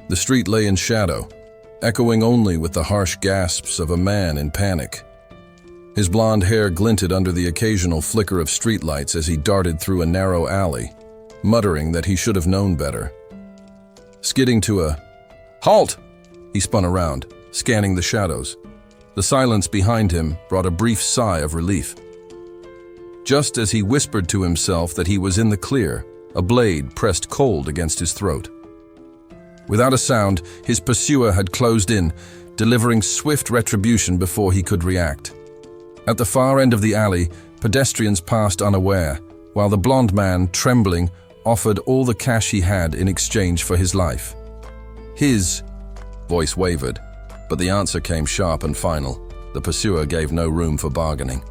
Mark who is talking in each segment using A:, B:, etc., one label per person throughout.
A: The street lay in shadow, echoing only with the harsh gasps of a man in panic. His blonde hair glinted under the occasional flicker of streetlights as he darted through a narrow alley, muttering that he should have known better. Skidding to a halt, he spun around, scanning the shadows. The silence behind him brought a brief sigh of relief. Just as he whispered to himself that he was in the clear, a blade pressed cold against his throat. Without a sound, his pursuer had closed in, delivering swift retribution before he could react. At the far end of the alley, pedestrians passed unaware, while the blonde man, trembling, offered all the cash he had in exchange for his life. His voice wavered, but the answer came sharp and final. The pursuer gave no room for bargaining.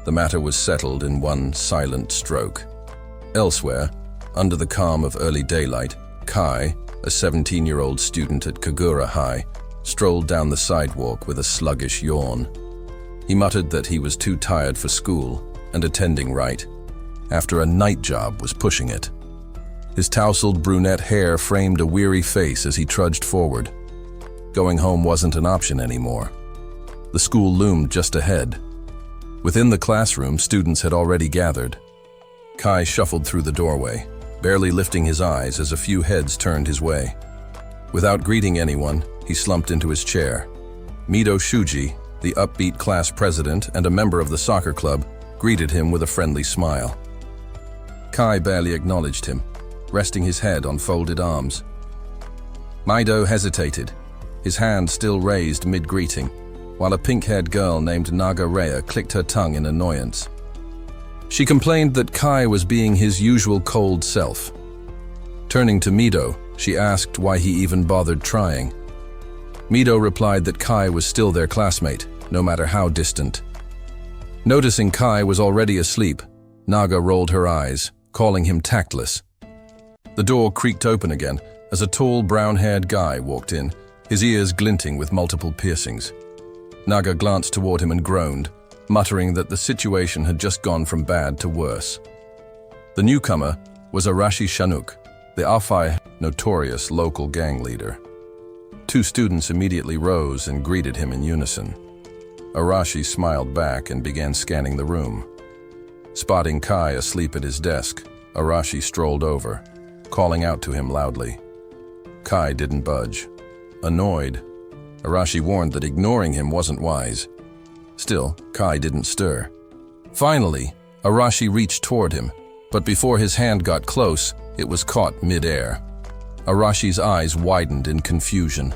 A: The matter was settled in one silent stroke. Elsewhere, under the calm of early daylight, Kai, a 17-year-old student at Kagura High, strolled down the sidewalk with a sluggish yawn. He muttered that he was too tired for school and attending right, after a night job was pushing it. His tousled brunette hair framed a weary face as he trudged forward. Going home wasn't an option anymore. The school loomed just ahead. Within the classroom, students had already gathered. Kai shuffled through the doorway, barely lifting his eyes as a few heads turned his way. Without greeting anyone, he slumped into his chair. Mido Shuji, the upbeat class president and a member of the soccer club, greeted him with a friendly smile. Kai barely acknowledged him, resting his head on folded arms. Mido hesitated, his hand still raised mid-greeting, while a pink-haired girl named Naga Rhea clicked her tongue in annoyance. She complained that Kai was being his usual cold self. Turning to Mido, she asked why he even bothered trying. Mido replied that Kai was still their classmate, no matter how distant. Noticing Kai was already asleep, Naga rolled her eyes, calling him tactless. The door creaked open again as a tall, brown-haired guy walked in, his ears glinting with multiple piercings. Naga glanced toward him and groaned, muttering that the situation had just gone from bad to worse. The newcomer was Arashi Shanuk, the Afai notorious local gang leader. Two students immediately rose and greeted him in unison. Arashi smiled back and began scanning the room. Spotting Kai asleep at his desk, Arashi strolled over, calling out to him loudly. Kai didn't budge. Annoyed, Arashi warned that ignoring him wasn't wise. Still, Kai didn't stir. Finally, Arashi reached toward him, but before his hand got close, it was caught mid-air. Arashi's eyes widened in confusion.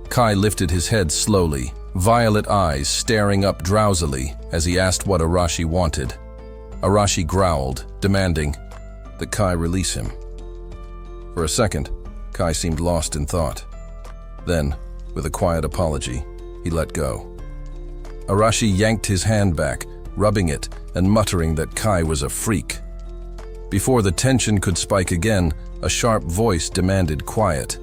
A: Kai lifted his head slowly, violet eyes staring up drowsily as he asked what Arashi wanted. Arashi growled, demanding that Kai release him. For a second, Kai seemed lost in thought. Then, with a quiet apology, he let go. Arashi yanked his hand back, rubbing it and muttering that Kai was a freak. Before the tension could spike again, a sharp voice demanded quiet.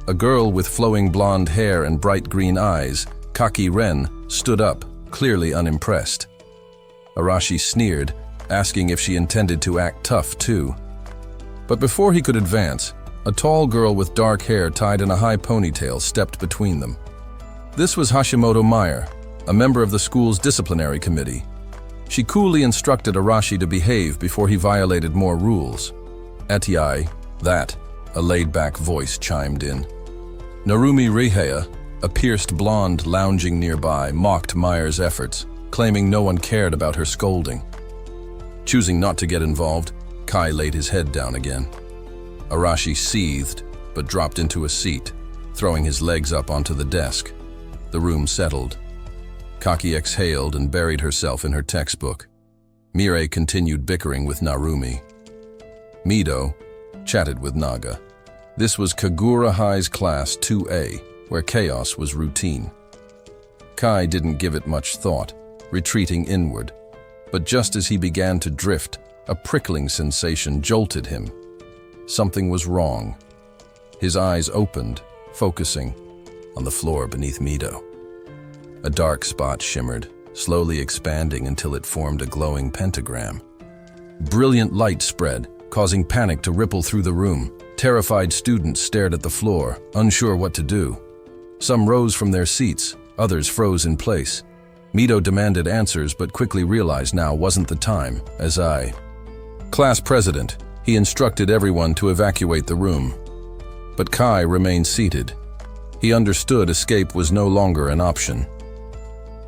A: A girl with flowing blonde hair and bright green eyes, Kaki Ren, stood up, clearly unimpressed. Arashi sneered, asking if she intended to act tough too. But before he could advance, a tall girl with dark hair tied in a high ponytail stepped between them. This was Hashimoto Meyer, a member of the school's disciplinary committee. She coolly instructed Arashi to behave before he violated more rules. Etiai, that, a laid-back voice chimed in. Narumi Rihea, a pierced blonde lounging nearby, mocked Meyer's efforts, claiming no one cared about her scolding. Choosing not to get involved, Kai laid his head down again. Arashi seethed, but dropped into a seat, throwing his legs up onto the desk. The room settled. Kaki exhaled and buried herself in her textbook. Mirei continued bickering with Narumi. Mido chatted with Naga. This was Kagura High's Class 2A, where chaos was routine. Kai didn't give it much thought, retreating inward. But just as he began to drift, a prickling sensation jolted him. Something was wrong. His eyes opened, focusing on the floor beneath Mido. A dark spot shimmered, slowly expanding until it formed a glowing pentagram. Brilliant light spread, causing panic to ripple through the room. Terrified students stared at the floor, unsure what to do. Some rose from their seats, others froze in place. Mito demanded answers but quickly realized now wasn't the time, as class president, he instructed everyone to evacuate the room. But Kai remained seated. He understood escape was no longer an option.